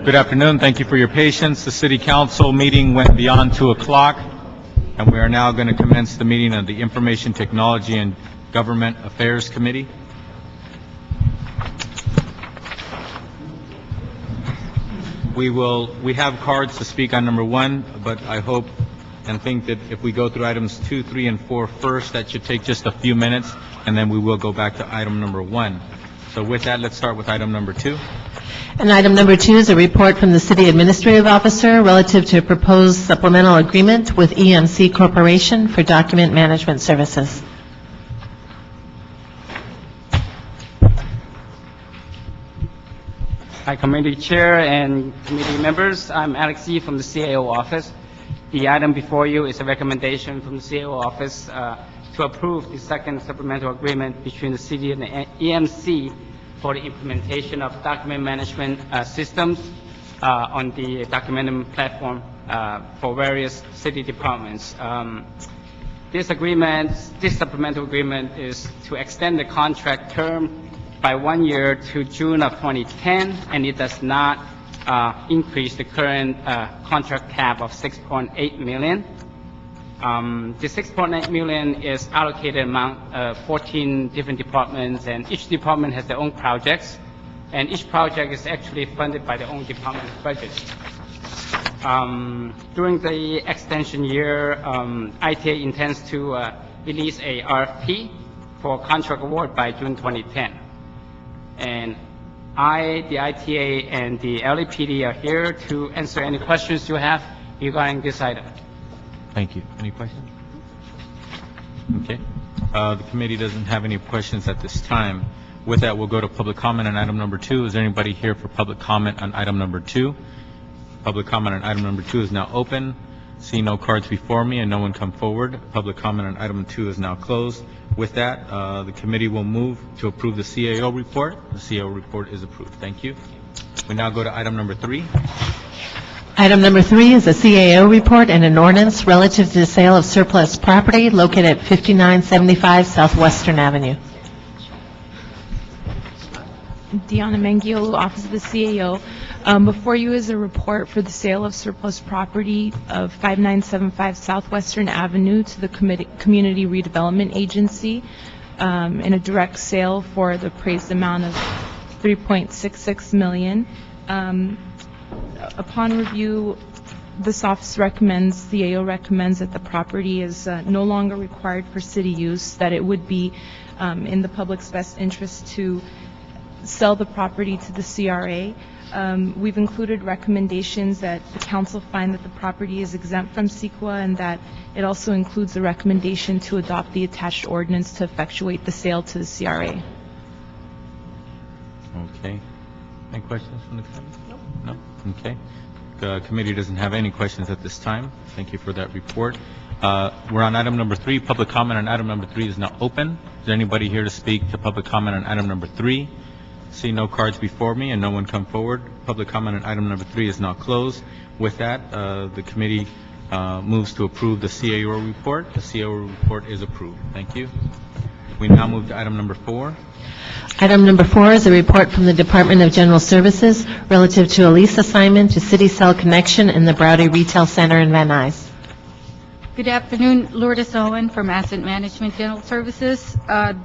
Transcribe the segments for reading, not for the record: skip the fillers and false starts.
Good afternoon. Thank you for your patience. The City Council meeting went beyond 2 o'clock, and we are now going to commence the meeting of the Information Technology and Government Affairs Committee. We have cards to speak on number 1, but I hope and think that if we go through items 2, 3, and 4 first, that should take just a few minutes, and then we will go back to item number 1. So with that, let's start with item number 2. And item number 2 is a report from the City Administrative Officer relative to a proposed supplemental agreement with EMC Corporation for document management services. Hi, Committee Chair and committee members. I'm Alex Yee from the CAO Office. The item before you is a recommendation from the CAO Office to approve the second supplemental agreement between the City and the EMC for the implementation of document management systems on the documentum platform for various city departments. This supplemental agreement is to extend the contract term by 1 year to June of 2010, and it does not increase the current contract cap of $6.8 million. The $6.8 million is allocated among 14 different departments, and each department has their own projects, and each project is actually funded by their own department's budget. During the extension year, ITA intends to release a RFP for contract award by June 2010. And the ITA, and the LAPD are here to answer any questions you have regarding this item. Thank you. Any questions? Okay. The committee doesn't have any questions at this time. With that, we'll go to public comment on item number 2. Is there anybody here for public comment on item number 2? Public comment on item number 2 is now open. See no cards before me and no one come forward. Public comment on item 2 is now closed. With that, the committee will move to approve the CAO report. The CAO report is approved. Thank you. We now go to item number 3. Item number 3 is a CAO report and an ordinance relative to the sale of surplus property located at 5975 Southwestern Avenue. Deanna Mangiolu, Office of the CAO. Before you is a report for the sale of surplus property of 5975 Southwestern Avenue to the Community Redevelopment Agency in a direct sale for the appraised amount of $3.66 million. Upon review, this office recommends, the AO recommends that the property is no longer required for city use, that it would be in the public's best interest to sell the property to the CRA. We've included recommendations that the council find that the property is exempt from CEQA, and that it also includes a recommendation to adopt the attached ordinance to effectuate the sale to the CRA. Okay. Any questions from the committee? No? Okay. The committee doesn't have any questions at this time. Thank you for that report. We're on item number 3. Public comment on item number 3 is now open. Is there anybody here to speak to public comment on item number 3? See no cards before me and no one come forward. Public comment on item number 3 is now closed. With that, the committee moves to approve the CAO report. The CAO report is approved. Thank you. We now move to item number 4. Item number 4 is a report from the Department of General Services relative to a lease assignment to City Cell Connection in the Browdy Retail Center in Van Nuys. Good afternoon, Lourdes Owen from Asset Management General Services.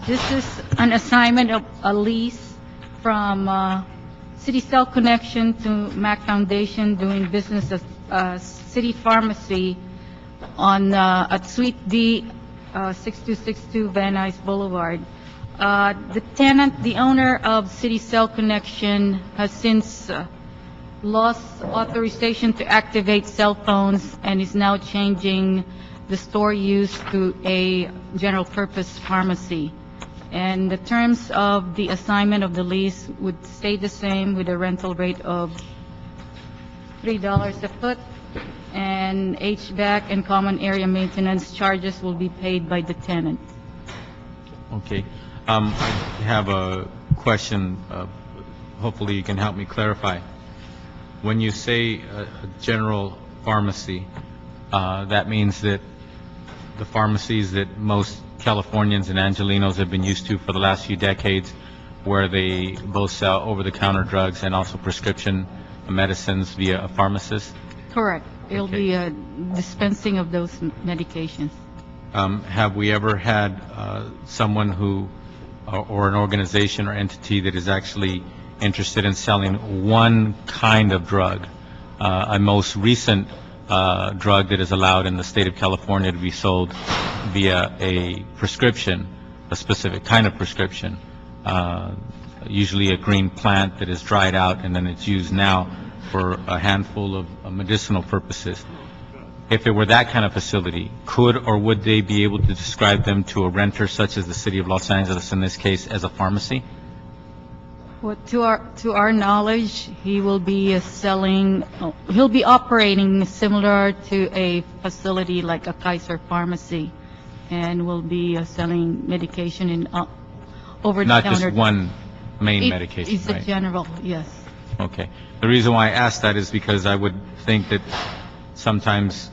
This is an assignment of a lease from City Cell Connection to Mac Foundation doing business as City Pharmacy on at Suite D, 6262 Van Nuys Boulevard. The tenant, the owner of City Cell Connection, has since lost authorization to activate cell phones and is now changing the store use to a general purpose pharmacy. And the terms of the assignment of the lease would stay the same with a rental rate of $3 a foot, and HVAC and common area maintenance charges will be paid by the tenant. Okay. I have a question. Hopefully you can help me clarify. When you say a general pharmacy, that means that the pharmacies that most Californians and Angelenos have been used to for the last few decades, where they both sell over-the-counter drugs and also prescription medicines via a pharmacist? Correct. It'll Okay. be a dispensing of those medications. Have we ever had someone who, or an organization or entity that is actually interested in selling one kind of drug? A most recent drug that is allowed in the state of California to be sold via a prescription, a specific kind of prescription, usually a green plant that is dried out and then it's used now for a handful of medicinal purposes. If it were that kind of facility, could or would they be able to describe them to a renter such as the City of Los Angeles, in this case, as a pharmacy? Well, to our knowledge, he will be he'll be operating similar to a facility like a Kaiser Pharmacy, and will be selling medication in over-the-counter. Not just one main medication, It's a right? general, yes. Okay. The reason why I asked that is because I would think that sometimes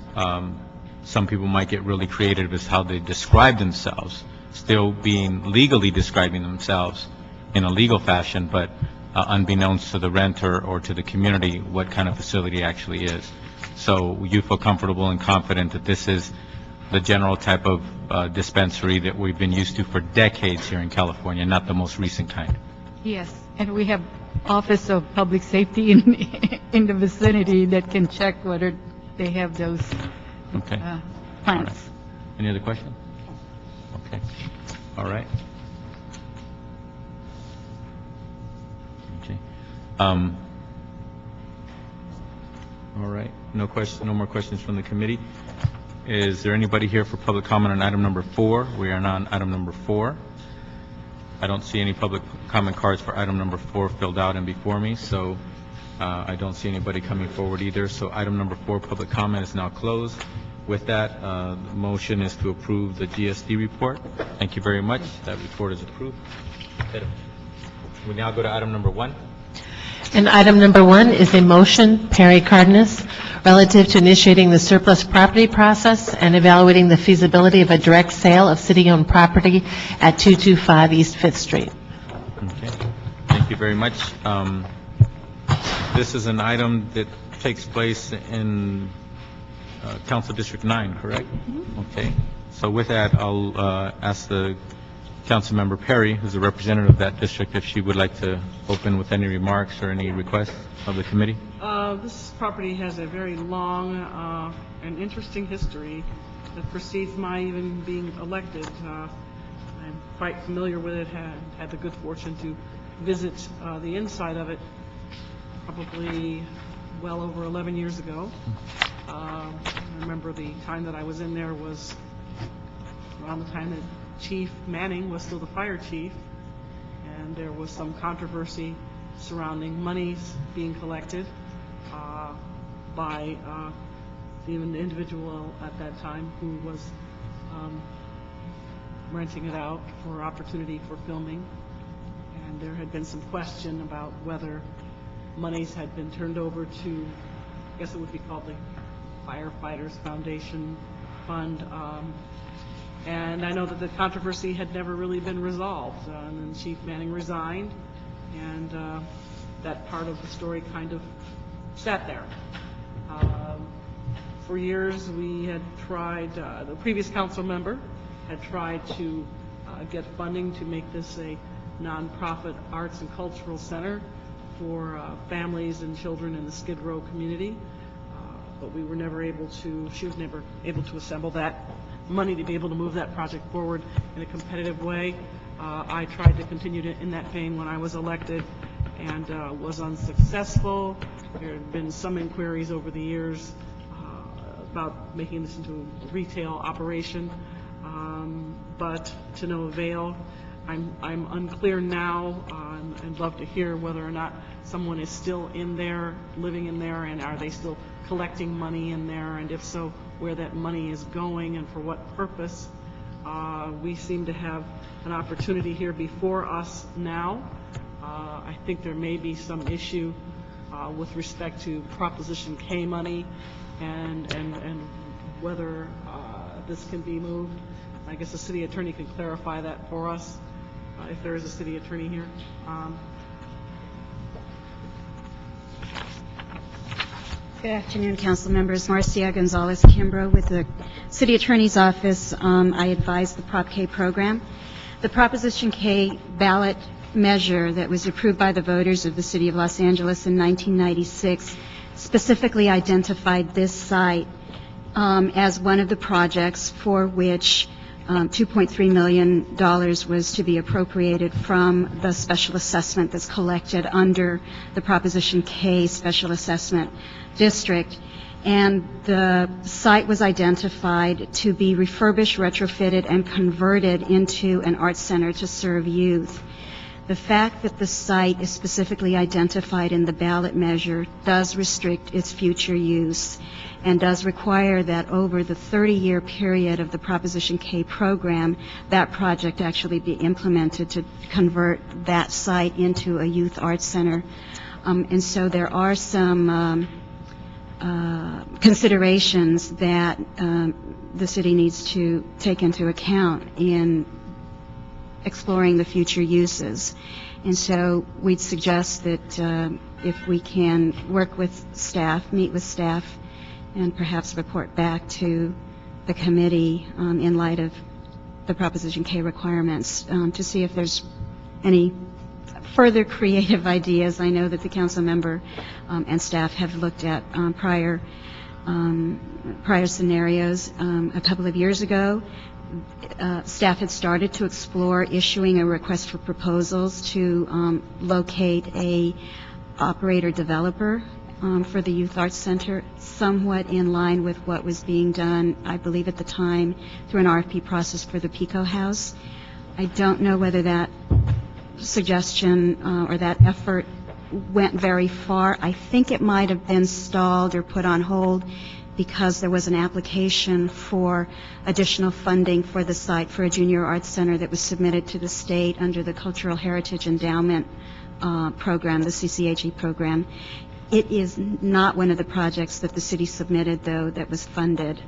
some people might get really creative as how they describe themselves, still being legally describing themselves in a legal fashion, but unbeknownst to the renter or to the community what kind of facility it actually is. So you feel comfortable and confident that this is the general type of dispensary that we've been used to for decades here in California, not the most recent kind? Yes, and we have Office of Public Safety in the vicinity that can check whether they have those Okay. plants. Any other questions? Okay. All right. Okay. All right. No more questions from the committee. Is there anybody here for public comment on item number 4? We are now on item number 4. I don't see any public comment cards for item number 4 filled out and before me, so I don't see anybody coming forward either. So item number 4, public comment, is now closed. With that, the motion is to approve the GSD report. Thank you very much. That report is approved. We now go to item number 1. And item number 1 is a motion, Perry Cardenas, relative to initiating the surplus property process and evaluating the feasibility of a direct sale of city-owned property at 225 East 5th Street. Okay. Thank you very much. This is an item that takes place in Council District 9, correct? Okay. So with that, I'll ask the Councilmember Perry, who's a representative of that district, if she would like to open with any remarks or any requests of the committee. This property has a very long and interesting history that precedes my even being elected. I'm quite familiar with it, had the good fortune to visit the inside of it probably well over 11 years ago. I remember the time that I was in there was around the time that Chief Manning was still the fire chief, and there was some controversy surrounding monies being collected by the individual at that time who was renting it out for opportunity for filming. And there had been some question about whether monies had been turned over to, I guess it would be called the Firefighters Foundation Fund. And I know that the controversy had never really been resolved. And then Chief Manning resigned, and that part of the story kind of sat there. For years, we had tried, the previous council member had tried to get funding to make this a nonprofit arts and cultural center for families and children in the Skid Row community. But we were never able to, she was never able to assemble that money to be able to move that project forward in a competitive way. I tried to continue in that vein when I was elected and was unsuccessful. There had been some inquiries over the years about making this into a retail operation, but to no avail. I'm unclear now, and love to hear whether or not someone is still in there, living in there, and are they still collecting money in there, and if so, where that money is going and for what purpose. We seem to have an opportunity here before us now. I think there may be some issue with respect to Proposition K money and whether this can be moved. I guess the city attorney can clarify that for us, if there is a city attorney here. Good afternoon, council members. Marcia Gonzalez-Kimbrough with the City Attorney's Office. I advise the Prop K program. The Proposition K ballot measure that was approved by the voters of the City of Los Angeles in 1996 specifically identified this site as one of the projects for which $2.3 million was to be appropriated from the special assessment that's collected under the Proposition K Special Assessment District. And the site was identified to be refurbished, retrofitted, and converted into an arts center to serve youth. The fact that the site is specifically identified in the ballot measure does restrict its future use and does require that over the 30-year period of the Proposition K program, that project actually be implemented to convert that site into a youth arts center. And so there are some considerations that the city needs to take into account in exploring the future uses. And so we'd suggest that if we can work with staff, meet with staff, and perhaps report back to the committee in light of the Proposition K requirements to see if there's any further creative ideas. I know that the council member and staff have looked at prior scenarios. A couple of years ago, staff had started to explore issuing a request for proposals to locate a operator-developer for the Youth Arts Center, somewhat in line with what was being done, I believe at the time, through an RFP process for the Pico House. I don't know whether that suggestion or that effort went very far. I think it might have been stalled or put on hold because there was an application for additional funding for the site for a junior arts center that was submitted to the state under the Cultural Heritage Endowment program, the CCHE program. It is not one of the projects that the city submitted, though, that was funded.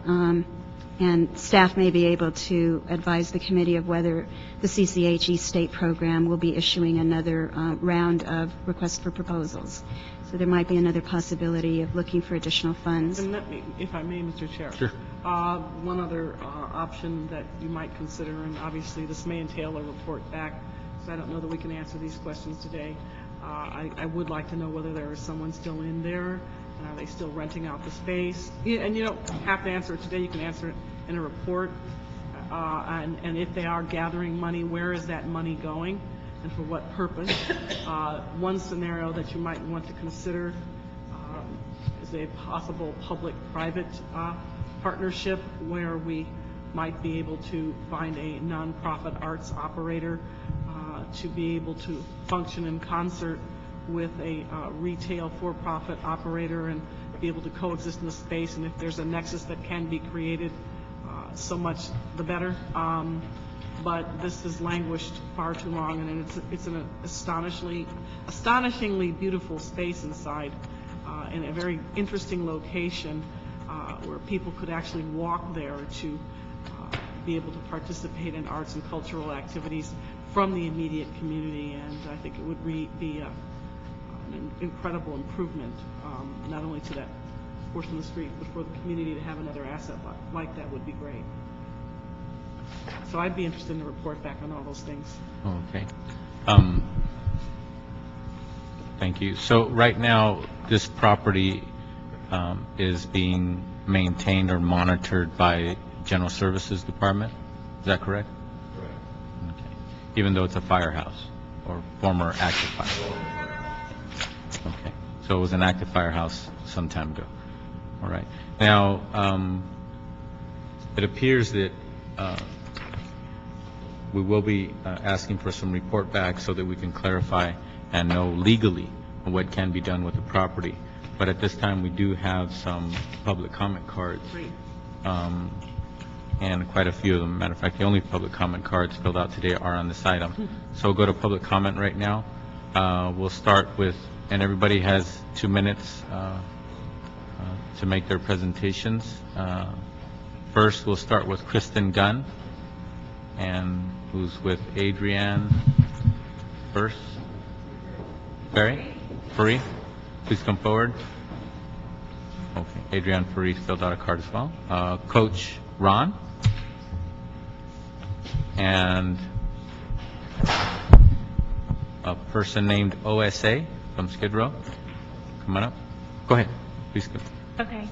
And staff may be able to advise the committee of whether the CCHE state program will be issuing another round of requests for proposals. So there might be another possibility of looking for additional funds. And let me, if I may, Mr. Chair. Sure. One other option that you might consider, and obviously this may entail a report back, because I don't know that we can answer these questions today. I would like to know whether there is someone still in there, and are they still renting out the space? And you don't have to answer it today. You can answer it in a report. And if they are gathering money, where is that money going, and for what purpose? One scenario that you might want to consider is a possible public-private partnership where we might be able to find a nonprofit arts operator to be able to function in concert with a retail for-profit operator and be able to coexist in the space. And if there's a nexus that can be created, so much the better. But this has languished far too long, and it's an astonishingly beautiful space inside, in a very interesting location where people could actually walk there to be able to participate in arts and cultural activities from the immediate community. And I think it would be an incredible improvement, not only to that portion of the street, but for the community to have another asset like that would be great. So I'd be interested in a report back on all those things. Okay. Thank you. So right now, this property is being maintained or monitored by General Services Department. Is that correct? Correct. Okay. Even though it's a firehouse or former active firehouse. Okay. So it was an active firehouse some time ago. All right. Now, it appears that we will be asking for some report back so that we can clarify and know legally what can be done with the property. But at this time, we do have some public comment cards. Great. And quite a few of them. Matter of fact, the only public comment cards filled out today are on this item. So we'll go to public comment right now. We'll start with, and everybody has 2 minutes to make their presentations. First, we'll start with Kristen Gunn, and who's with Adrienne first. Barry? Free? Please come forward. Okay, Adrian Farid filled out a card as well. Coach Ron? And a person named OSA from Skid Row. Come on up. Go ahead, please. Go. Okay.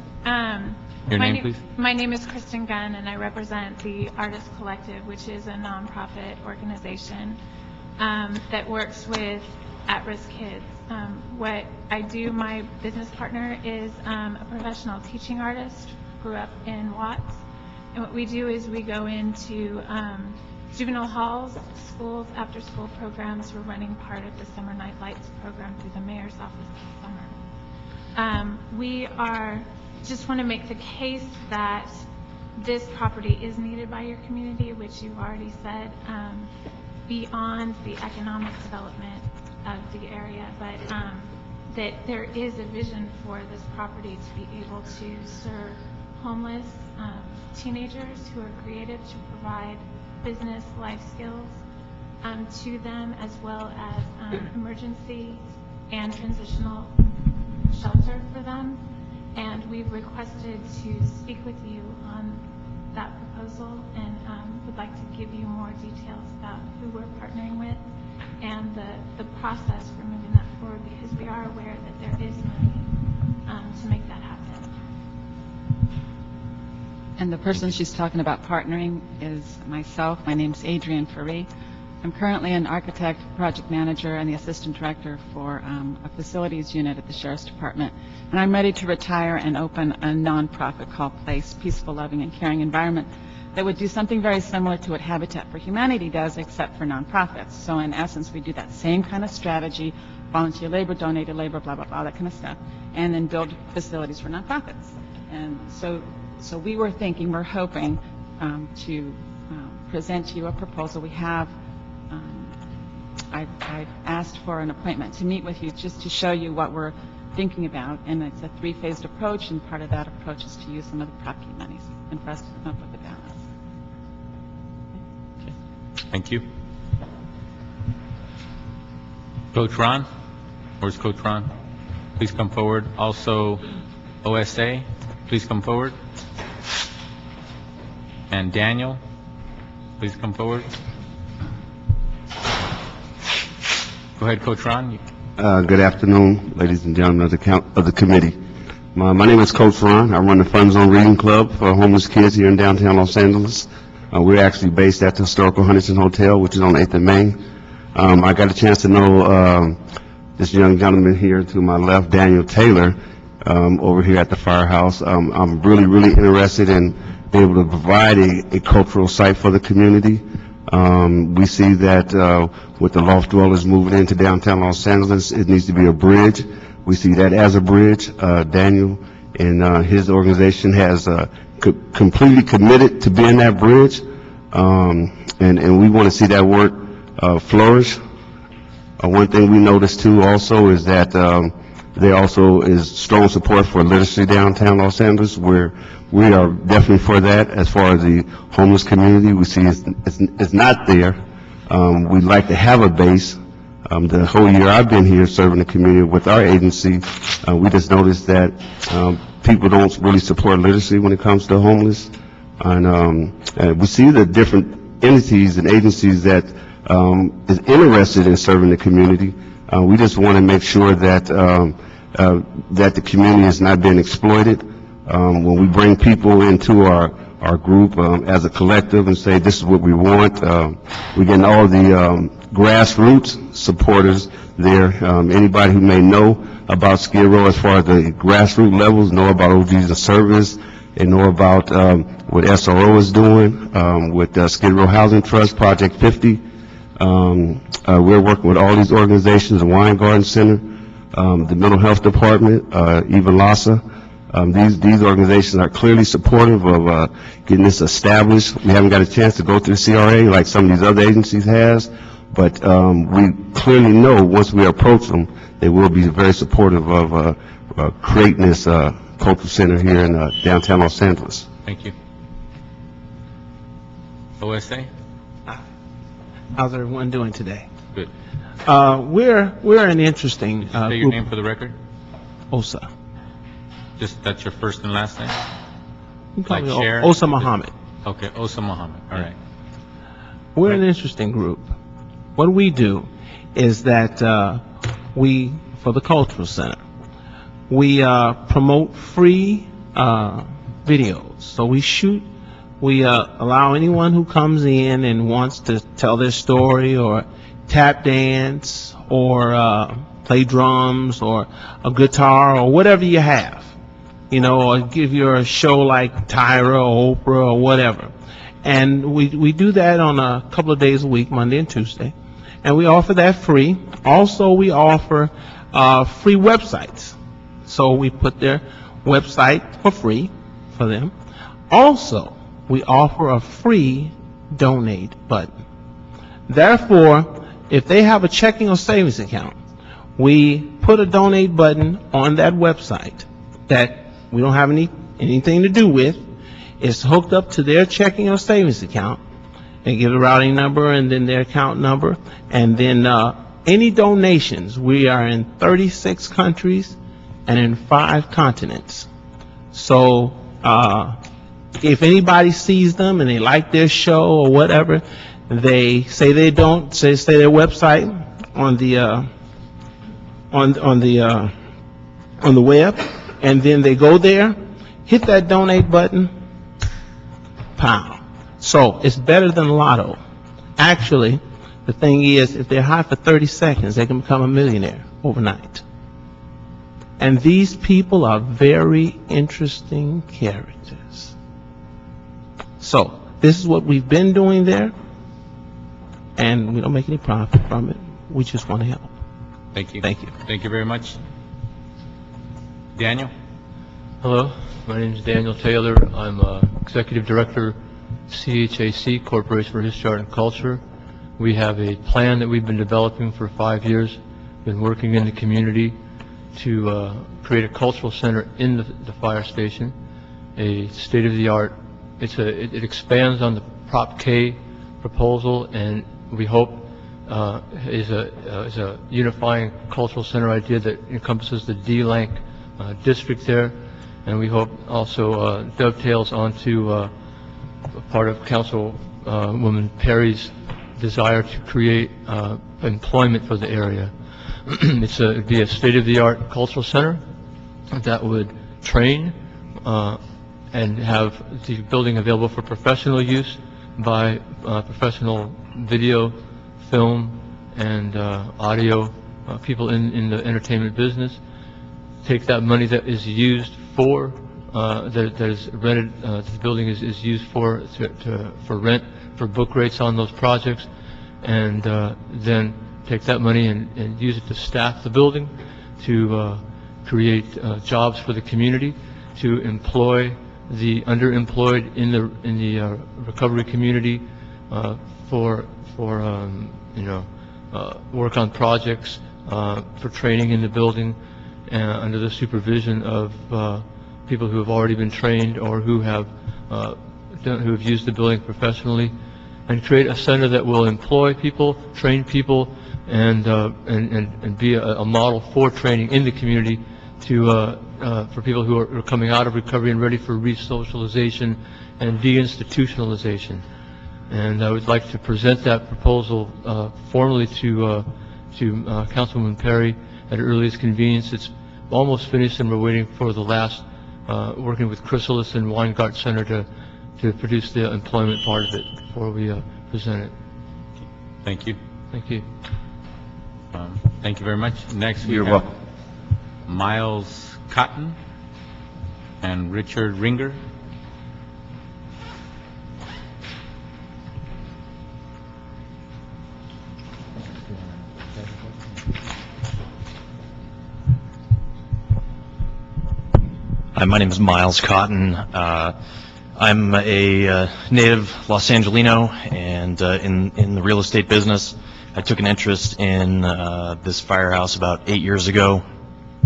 Your name, please? My name is Kristen Gunn, and I represent the Artist Collective, which is a nonprofit organization that works with at-risk kids. What I do, my business partner is a professional teaching artist, grew up in Watts. And what we do is we go into juvenile halls, schools, after-school programs. We're running part of the Summer Night Lights program through the mayor's office this summer. We just want to make the case that this property is needed by your community, which you've already said, beyond the economic development of the area, but that there is a vision for this property to be able to serve homeless teenagers who are creative, to provide business life skills to them, as well as emergency and transitional shelter for them. And we've requested to speak with you on that proposal, and would like to give you more details about who we're partnering with and the process for moving that forward, because we are aware that there is money to make that happen. And the person she's talking about partnering is myself. My name's Adrian Farid. I'm currently an architect, project manager, and the assistant director for a facilities unit at the Sheriff's Department. And I'm ready to retire and open a nonprofit called Place, Peaceful, Loving, and Caring Environment that would do something very similar to what Habitat for Humanity does, except for nonprofits. So in essence, we do that same kind of strategy, volunteer labor, donated labor, blah, blah, blah, that kind of stuff, and then build facilities for nonprofits. And so we're hoping to present to you a proposal. We have I've asked for an appointment to meet with you just to show you what we're thinking about, and it's a three-phased approach, and part of that approach is to use some of the prop key monies and for us to come up with a balance. Okay. Thank you. Coach Ron? Where's Coach Ron? Please come forward. Also, OSA, please come forward. And Daniel, please come forward. Go ahead, Coach Ron. Good afternoon, ladies and gentlemen of the committee. My name is Coach Ron. I run the Fun Zone Reading Club for homeless kids here in downtown Los Angeles. We're actually based at the historical Huntington Hotel, which is on 8th and Main. I got a chance to know this young gentleman here to my left, Daniel Taylor, over here at the firehouse. I'm really interested in being able to provide a cultural site for the community. We see that with the loft dwellers moving into downtown Los Angeles, it needs to be a bridge. We see that as a bridge. Daniel and his organization has completely committed to being that bridge, and we want to see that work flourish. One thing we noticed too also is that there also is strong support for literacy downtown Los Angeles, where we are definitely for that. As far as the homeless community, we see it's not there. We'd like to have a base. The whole year I've been here serving the community with our agency, we just noticed that people don't really support literacy when it comes to homeless. And we see the different entities and agencies that is interested in serving the community. We just want to make sure that that the community is not being exploited. When we bring people into our group as a collective and say this is what we want, we're getting all the grassroots supporters there. Anybody who may know about Skid Row as far as the grassroots levels, know about OGs of Service, and know about what SRO is doing with Skid Row Housing Trust, Project 50. We're working with all these organizations, the Wine Garden Center, the Mental Health Department, even LASA. These organizations are clearly supportive of getting this established. We haven't got a chance to go through the CRA like some of these other agencies has, but we clearly know once we approach them, they will be very supportive of creating this cultural center here in downtown Los Angeles. Thank you. OSA? How's everyone doing today? Good. We're an interesting Say your name for the record. OSA. Just, that's your first and last name? You can call Like me Cher? Osa Muhammad. Okay, Osa Muhammad, all right. We're an interesting group. What we do is that for the Cultural Center, we promote free videos. So we allow anyone who comes in and wants to tell their story or tap dance or play drums or a guitar or whatever you have, or give your show like Tyra or Oprah or whatever. And we do that on a couple of days a week, Monday and Tuesday. And we offer that free. Also, we offer free websites. So we put their website for free for them. Also, we offer a free donate button. Therefore, if they have a checking or savings account, we put a donate button on that website that we don't have anything to do with. It's hooked up to their checking or savings account. They give the routing number and then their account number. And then any donations, we are in 36 countries and in 5 continents. So if anybody sees them and they like their show or whatever, they say their website on the web, and then they go there, hit that donate button, pow. So it's better than Lotto. Actually, the thing is, if they're high for 30 seconds, they can become a millionaire overnight. And these people are very interesting characters. So this is what we've been doing there, and we don't make any profit from it. We just want to help. Thank you. Thank you. Thank you very much. Daniel? Hello, my name is Daniel Taylor. I'm Executive Director, CHAC, Corporation for History, Art, and Culture. We have a plan that we've been developing for 5 years, been working in the community to create a cultural center in the fire station, a state-of-the-art. It expands on the Prop K proposal, and we hope is a unifying cultural center idea that encompasses the D-Lank district there, and we hope also dovetails onto part of Councilwoman Perry's desire to create employment for the area. It'd be a state-of-the-art cultural center that would train and have the building available for professional use by professional video, film, and audio people in the entertainment business. Take that money that is used for that is rented, the building is used for rent, for book rates on those projects, and then take that money and use it to staff the building, to create jobs for the community, to employ the underemployed in the recovery community for work on projects, for training in the building under the supervision of people who have already been trained or who have used the building professionally, and create a center that will employ people, train people, and be a model for training in the community for people who are coming out of recovery and ready for re-socialization and deinstitutionalization. And I would like to present that proposal formally to Councilwoman Perry at her earliest convenience. It's almost finished, and we're waiting for the last, working with Chrysalis and Weingart Center to produce the employment part of it before we present it. Thank you. Thank you. Thank you very much. Next, we You're have welcome. Miles Cotton and Richard Ringer. Hi, my name is Miles Cotton. I'm a native Los Angelino, and in the real estate business. I took an interest in this firehouse about 8 years ago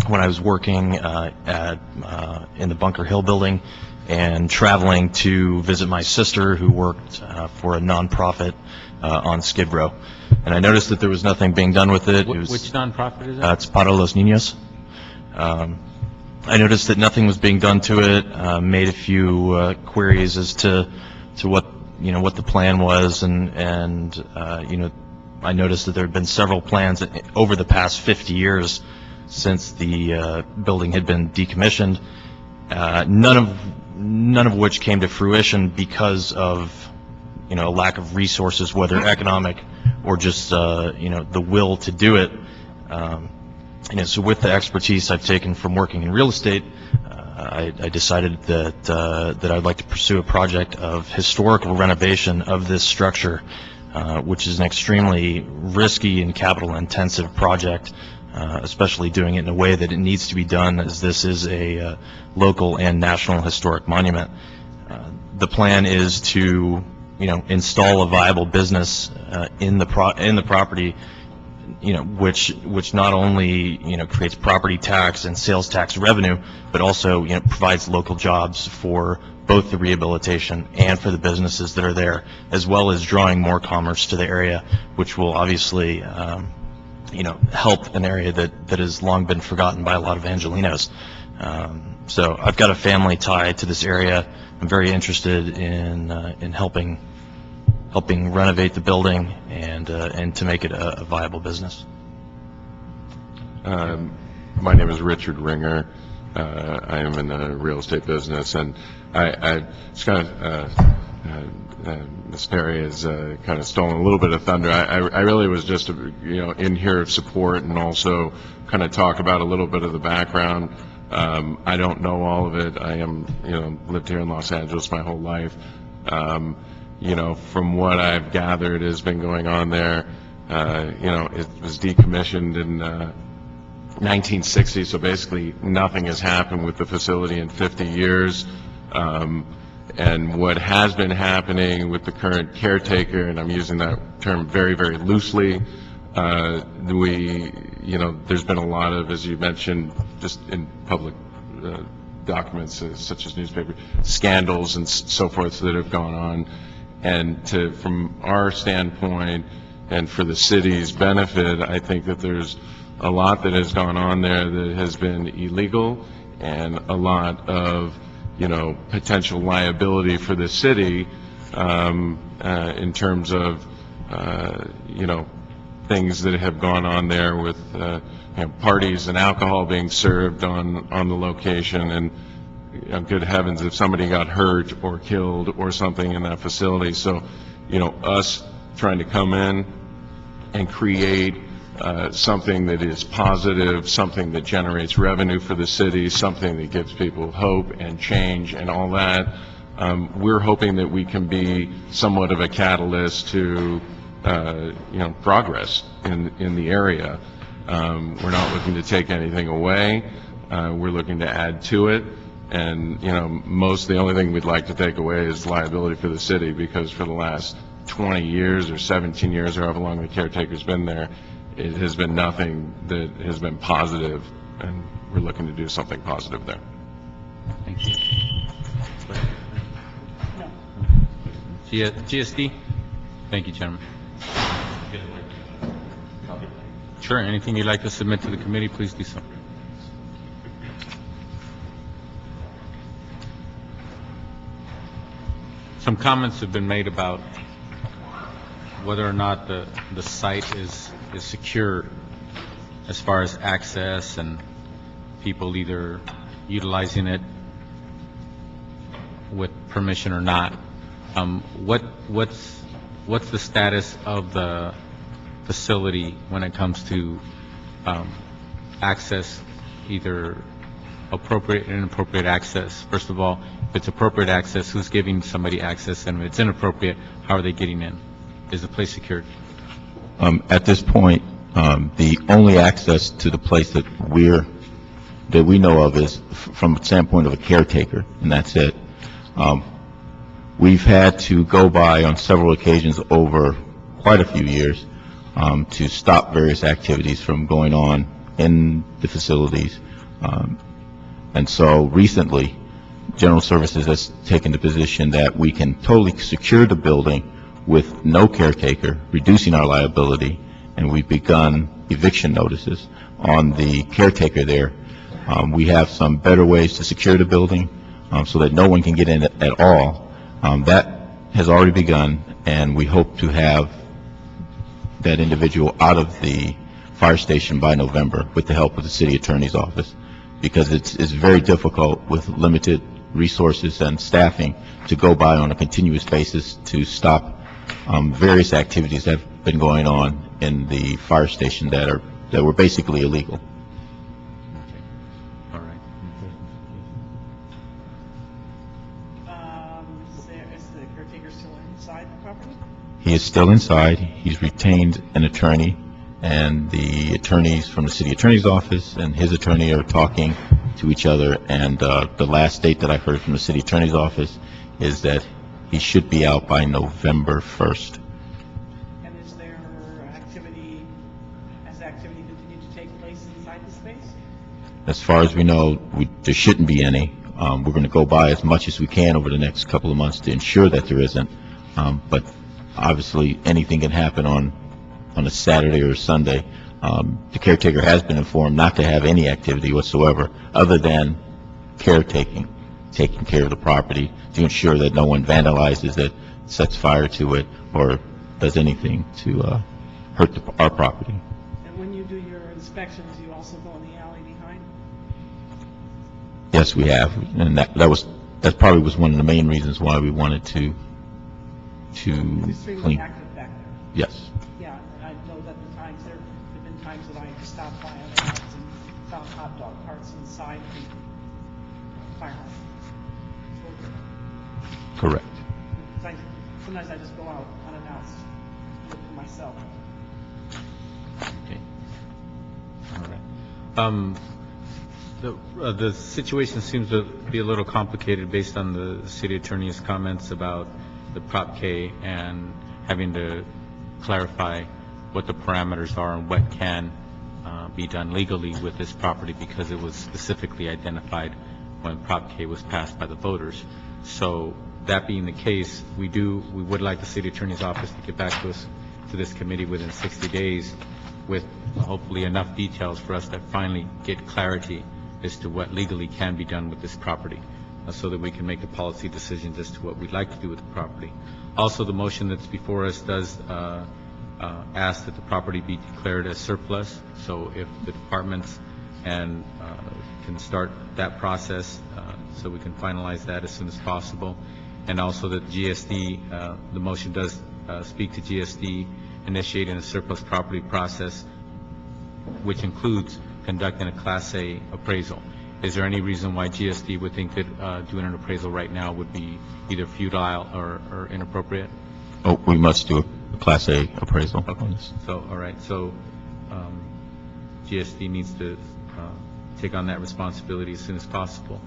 when I was working in the Bunker Hill building and traveling to visit my sister who worked for a nonprofit on Skid Row. And I noticed that there was nothing being done with it. Which nonprofit is that? It's Para los Niños. I noticed that nothing was being done to it, made a few queries as to what, what the plan was, and I noticed that there had been several plans over the past 50 years since the building had been decommissioned, none of which came to fruition because of, a lack of resources, whether economic or just, the will to do it. So with the expertise I've taken from working in real estate, I decided that I'd like to pursue a project of historical renovation of this structure, which is an extremely risky and capital-intensive project, especially doing it in a way that it needs to be done, as this is a local and national historic monument. The plan is to, install a viable business in the property, which not only, creates property tax and sales tax revenue, but also, provides local jobs for both the rehabilitation and for the businesses that are there, as well as drawing more commerce to the area, which will obviously, help an area that has long been forgotten by a lot of Angelenos. So I've got a family tie to this area. I'm very interested in helping renovate the building and to make it a viable business. My name is Richard Ringer. I am in the real estate business, and I just kind of Ms. Perry has kind of stolen a little bit of thunder. I really was just in here of support and also kind of talk about a little bit of the background. I don't know all of it. I am lived here in Los Angeles my whole life. From what I've gathered has been going on there, it was decommissioned in 1960, so basically nothing has happened with the facility in 50 years. And what has been happening with the current caretaker, and I'm using that term very, very loosely, there's been a lot of, as you mentioned, just in public documents such as newspaper scandals and so forth that have gone on. And from our standpoint and for the city's benefit, I think that there's a lot that has gone on there that has been illegal, and a lot of potential liability for the city in terms of things that have gone on there with parties and alcohol being served on the location, and good heavens, if somebody got hurt or killed or something in that facility. So us trying to come in and create something that is positive, something that generates revenue for the city, something that gives people hope and change and all that. We're hoping that we can be somewhat of a catalyst to, progress in the area. We're not looking to take anything away. We're looking to add to it. And, the only thing we'd like to take away is liability for the city, because for the last 20 years or 17 years or however long the caretaker's been there, it has been nothing that has been positive, and we're looking to do something positive there. Thank you. GSD? Thank you, gentlemen. Sure, anything you'd like to submit to the committee, please do so. Some comments have been made about whether or not the site is secure as far as access and people either utilizing it with permission or not. What's the status of the facility when it comes to access, either appropriate and inappropriate access? First of all, if it's appropriate access, who's giving somebody access? And if it's inappropriate, how are they getting in? Is the place secured? At this point, the only access to the place that we know of is from the standpoint of a caretaker, and that's it. We've had to go by on several occasions over quite a few years to stop various activities from going on in the facilities. And so recently, General Services has taken the position that we can totally secure the building with no caretaker, reducing our liability, and we've begun eviction notices on the caretaker there. We have some better ways to secure the building so that no one can get in at all. That has already begun, and we hope to have that individual out of the fire station by November with the help of the city attorney's office, because it's very difficult with limited resources and staffing to go by on a continuous basis to stop various activities that have been going on in the fire station that were basically illegal. All right. Is the caretaker still inside the property? He is still inside. He's retained an attorney, and the attorneys from the city attorney's office and his attorney are talking to each other, and the last date that I heard from the city attorney's office is that he should be out by November 1st. And is there has activity continued to take place inside the space? As far as we know, there shouldn't be any. We're going to go by as much as we can over the next couple of months to ensure that there isn't. But obviously, anything can happen on a Saturday or a Sunday. The caretaker has been informed not to have any activity whatsoever other than caretaking, taking care of the property to ensure that no one vandalizes it, sets fire to it, or does anything to hurt our property. And when you do your inspections, you also go in the alley behind? Yes, we have, and that probably was one of the main reasons why we wanted to It's extremely clean. active back there. Yes. Yeah, and I know that there have been times that I stopped by on the house and found hot dog carts inside the firehouse. Correct. Sometimes I just go out unannounced, look for myself. Okay. All right. The situation seems to be a little complicated based on the city attorney's comments about the Prop K and having to clarify what the parameters are and what can be done legally with this property, because it was specifically identified when Prop K was passed by the voters. So that being the case, we would like the city attorney's office to get back to this committee within 60 days with hopefully enough details for us to finally get clarity as to what legally can be done with this property, so that we can make a policy decision as to what we'd like to do with the property. Also, the motion that's before us does ask that the property be declared as surplus. So if the departments can start that process, so we can finalize that as soon as possible. And also that GSD, the motion does speak to GSD initiating a surplus property process, which includes conducting a Class A appraisal. Is there any reason why GSD would think that doing an appraisal right now would be either futile or inappropriate? Oh, we must do a Class A appraisal on this. So, all right, so GSD needs to take on that responsibility as soon as possible.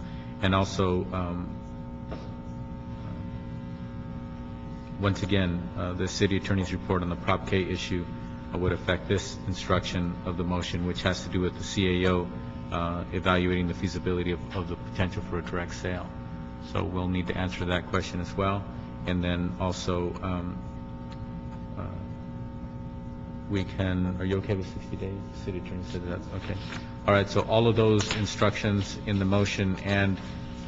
And also, once again, the city attorney's report on the Prop K issue would affect this instruction of the motion, which has to do with the CAO evaluating the feasibility of the potential for a direct sale. So we'll need to answer that question as well. And then also, we can, are you okay with 60 days? The city attorney said that's okay. All right, so all of those instructions in the motion and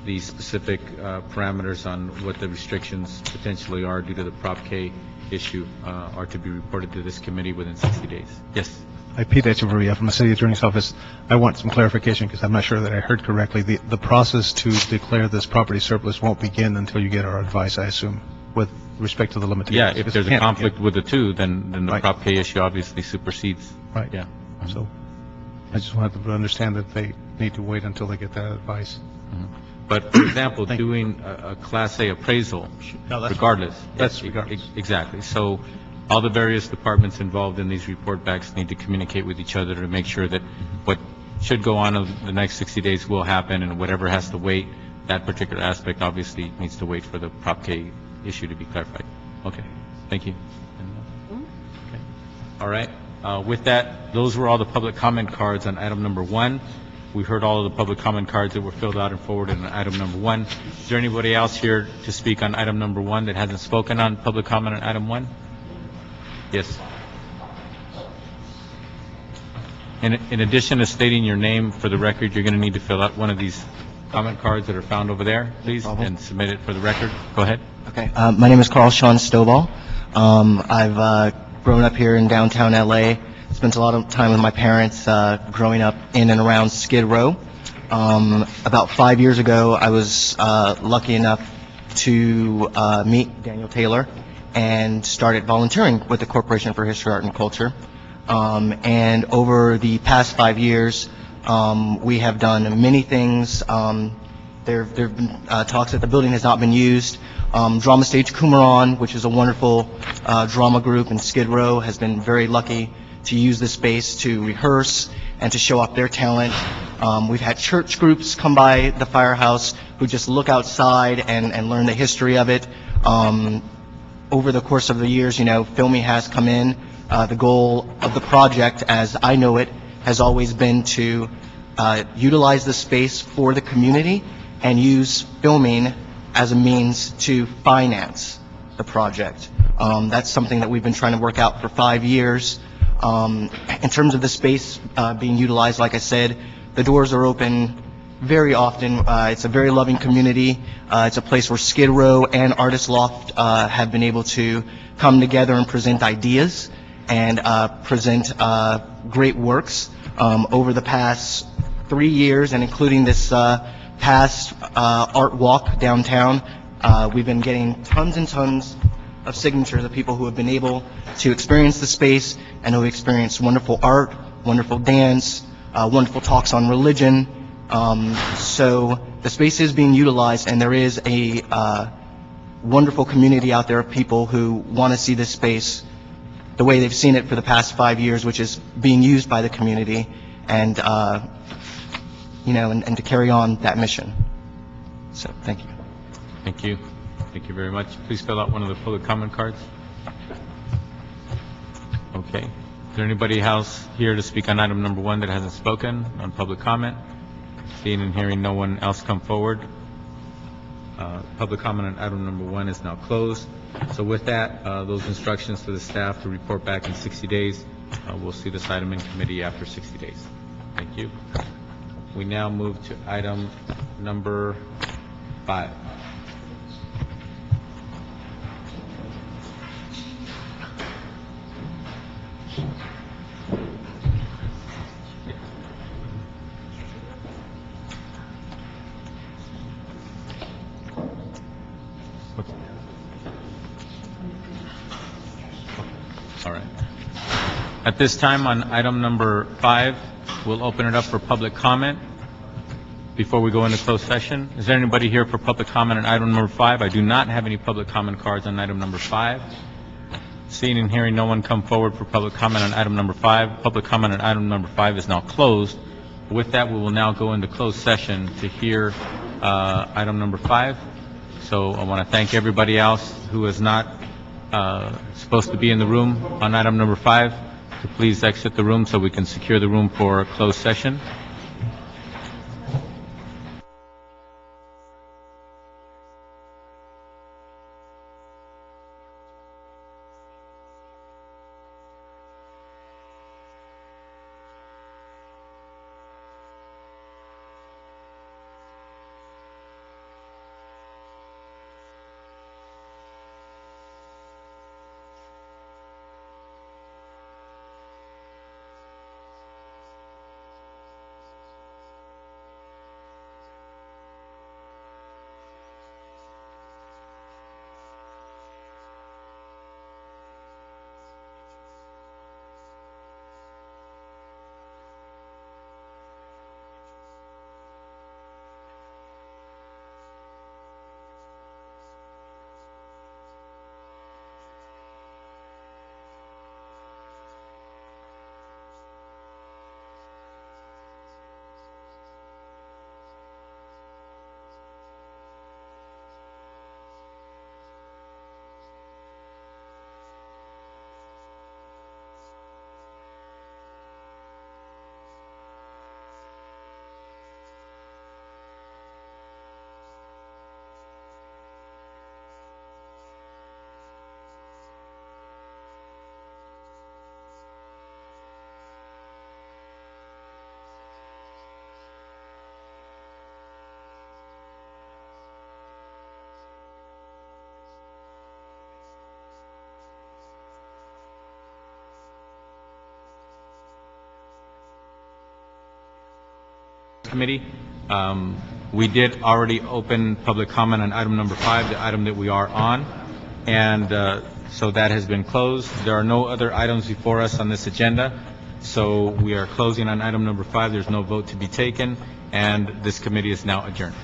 the specific parameters on what the restrictions potentially are due to the Prop K issue are to be reported to this committee within 60 days. Yes. Hi, Pete Echeverria from the City Attorney's Office. I want some clarification because I'm not sure that I heard correctly. The process to declare this property surplus won't begin until you get our advice, I assume, with respect to the limitations. Yeah, if there's a Can't conflict begin. with the two, then the Right. Prop K issue obviously supersedes. Right. Yeah. So I just wanted them to understand that they need to wait until they get that advice. But, for example, doing a Class A appraisal, No, that's- regardless. that's Yeah, regardless. Exactly. So all the various departments involved in these report backs need to communicate with each other to make sure that what should go on over the next 60 days will happen, and whatever has to wait, that particular aspect obviously needs to wait for the Prop K issue to be clarified. Okay. Thank you. Okay. All right. With that, those were all the public comment cards on item number 1. We heard all of the public comment cards that were filled out and forwarded on item number 1. Is there anybody else here to speak on item number 1 that hasn't spoken on public comment on item 1? Yes. In addition to stating your name for the record, you're going to need to fill out one of these comment cards that are found over there, please, and submit it for the record. Go ahead. Okay. My name is Carl Sean Stovall. I've grown up here in downtown LA. Spent a lot of time with my parents growing up in and around Skid Row. About 5 years ago, I was lucky enough to meet Daniel Taylor and started volunteering with the Corporation for History, Art, and Culture. And over the past 5 years, we have done many things. There have been talks that the building has not been used. Drama Stage Qumran, which is a wonderful drama group in Skid Row, has been very lucky to use this space to rehearse and to show off their talent. We've had church groups come by the firehouse who just look outside and learn the history of it. Over the course of the years, Filmy has come in. The goal of the project, as I know it, has always been to utilize the space for the community and use filming as a means to finance the project. That's something that we've been trying to work out for 5 years. In terms of the space being utilized, like I said, the doors are open very often. It's a very loving community. It's a place where Skid Row and Artist Loft have been able to come together and present ideas and present great works. Over the past 3 years, and including this past art walk downtown, we've been getting tons and tons of signatures of people who have been able to experience the space and who experience wonderful art, wonderful dance, wonderful talks on religion. So the space is being utilized, and there is a wonderful community out there of people who want to see this space the way they've seen it for the past 5 years, which is being used by the community, and and to carry on that mission. So, thank you. Thank you. Thank you very much. Please fill out one of the public comment cards. Okay. Is there anybody else here to speak on item number 1 that hasn't spoken on public comment? Seeing and hearing no one else come forward, public comment on item number 1 is now closed. So with that, those instructions to the staff to report back in 60 days, we'll see this item in committee after 60 days. Thank you. We now move to item number 5. All right. At this time, on item number 5, we'll open it up for public comment before we go into closed session. Is there anybody here for public comment on item number 5? I do not have any public comment cards on item number 5. Seeing and hearing no one come forward for public comment on item number 5, public comment on item number 5 is now closed. With that, we will now go into closed session to hear item number 5. So I want to thank everybody else who is not supposed to be in the room on item number 5 to please exit the room so we can secure the room for a closed session. committee. We did already open public comment on item number 5, the item that we are on, and so that has been closed. There are no other items before us on this agenda, so we are closing on item number 5. There's no vote to be taken, and this committee is now adjourned.